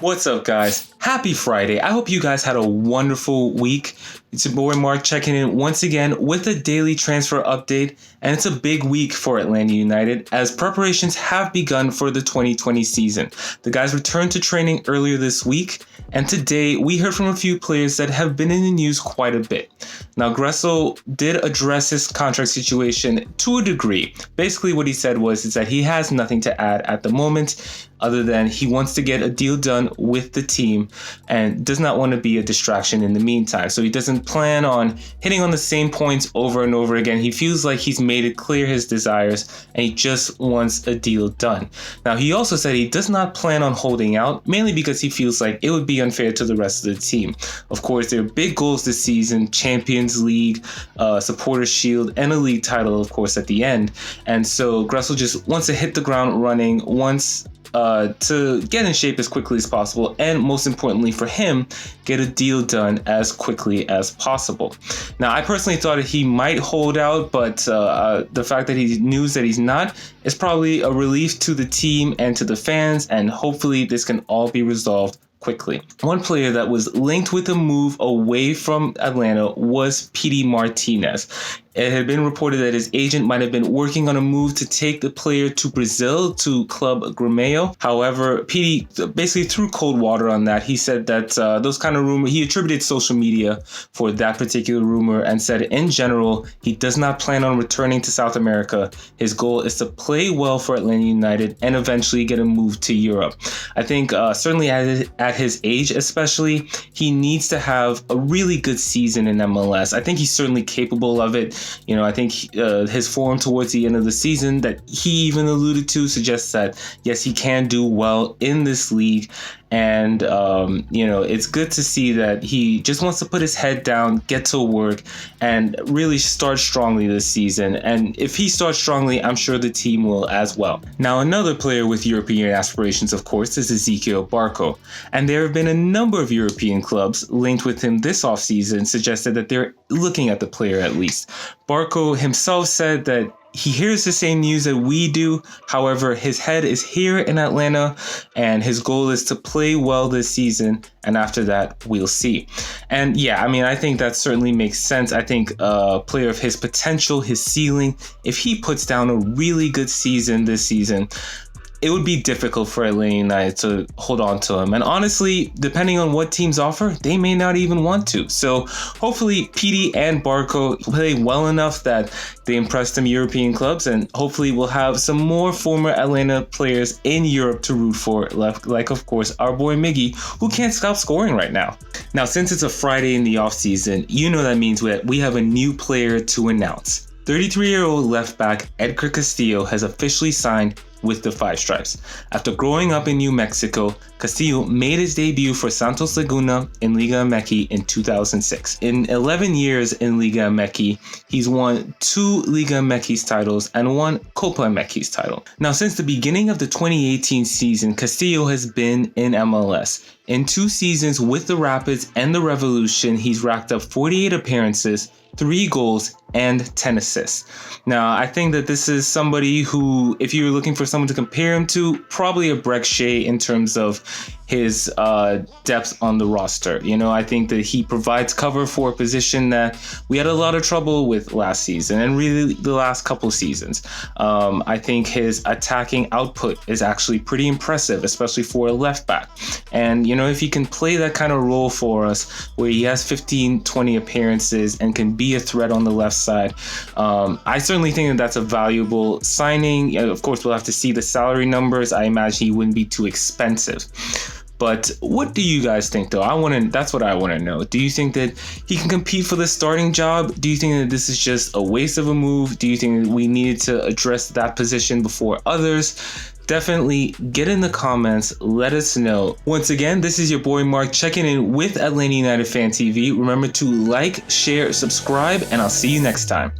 What's up, guys? Happy Friday. I hope you guys had a wonderful week. It's your boy Marc checking in once again with a daily transfer update, and it's a big week for Atlanta United as preparations have begun for the 2020 season. The guys returned to training earlier this week, and today we heard from a few players that have been in the news quite a bit. Now, Gressel did address his contract situation to a degree. Basically, what he said is that he has nothing to add at the moment, other than he wants to get a deal done with the team and does not want to be a distraction in the meantime. So he doesn't plan on hitting on the same points over and over again. He feels like he's made it clear his desires and he just wants a deal done. Now, he also said he does not plan on holding out, mainly because he feels like it would be unfair to the rest of the team. Of course, there are big goals this season: Champions League, Supporters Shield, and a league title, of course, at the end. And so Gressel just wants to hit the ground running, wants to get in shape as quickly as possible, and most importantly for him, get a deal done as quickly as possible. Now, I personally thought that he might hold out, but the fact that he news that he's not is probably a relief to the team and to the fans, and hopefully this can all be resolved quickly. One player that was linked with a move away from Atlanta was Martinez. It had been reported that his agent might have been working on a move to take the player to Brazil, to Club Grêmio. However, Petey basically threw cold water on that. He said that those kind of rumors, he attributed social media for that particular rumor and said in general, he does not plan on returning to South America. His goal is to play well for Atlanta United and eventually get a move to Europe. I think certainly at his age especially, he needs to have a really good season in MLS. I think he's certainly capable of it. You know, I think his form towards the end of the season that he even alluded to suggests that, yes, he can do well in this league. And, you know, it's good to see that he just wants to put his head down, get to work, and really start strongly this season. And if he starts strongly, I'm sure the team will as well. Now, another player with European aspirations, of course, is Ezequiel Barco. And there have been a number of European clubs linked with him this offseason, suggested that they're looking at the player at least. Barco himself said that he hears the same news that we do. However, his head is here in Atlanta and his goal is to play well this season. And after that, we'll see. And yeah, I mean, I think that certainly makes sense. I think a player of his potential, his ceiling, if he puts down a really good season this season, it would be difficult for Atlanta United to hold on to him. And honestly, depending on what teams offer, they may not even want to. So hopefully PD and Barco play well enough that they impress some European clubs, and hopefully we'll have some more former Atlanta players in Europe to root for, like of course our boy Miggy, who can't stop scoring right now. Now, since it's a Friday in the offseason, you know that means we have a new player to announce. 33-year-old left back Edgar Castillo has officially signed with the Five Stripes. After growing up in New Mexico, Castillo made his debut for Santos Laguna in Liga MX in 2006. In 11 years in Liga MX, he's won 2 Liga MX titles and 1 Copa MX title. Now, since the beginning of the 2018 season, Castillo has been in MLS. In 2 seasons with the Rapids and the Revolution, he's racked up 48 appearances, 3 goals, and 10 assists. Now, I think that this is somebody who, if you're looking for someone to compare him to, probably a Breck Shea in terms of his depth on the roster. You know, I think that he provides cover for a position that we had a lot of trouble with last season and really the last couple seasons. I think his attacking output is actually pretty impressive, especially for a left back. And, you know, if he can play that kind of role for us where he has 15, 20 appearances and can be a threat on the left side, I certainly think that that's a valuable signing. Of course, we'll have to see the salary numbers. I imagine he wouldn't be too expensive. But what do you guys think, though? That's what I want to know. Do you think that he can compete for the starting job? Do you think that this is just a waste of a move? Do you think that we needed to address that position before others? Definitely get in the comments. Let us know. Once again, this is your boy Marc checking in with Atlanta United Fan TV. Remember to like, share, subscribe, and I'll see you next time.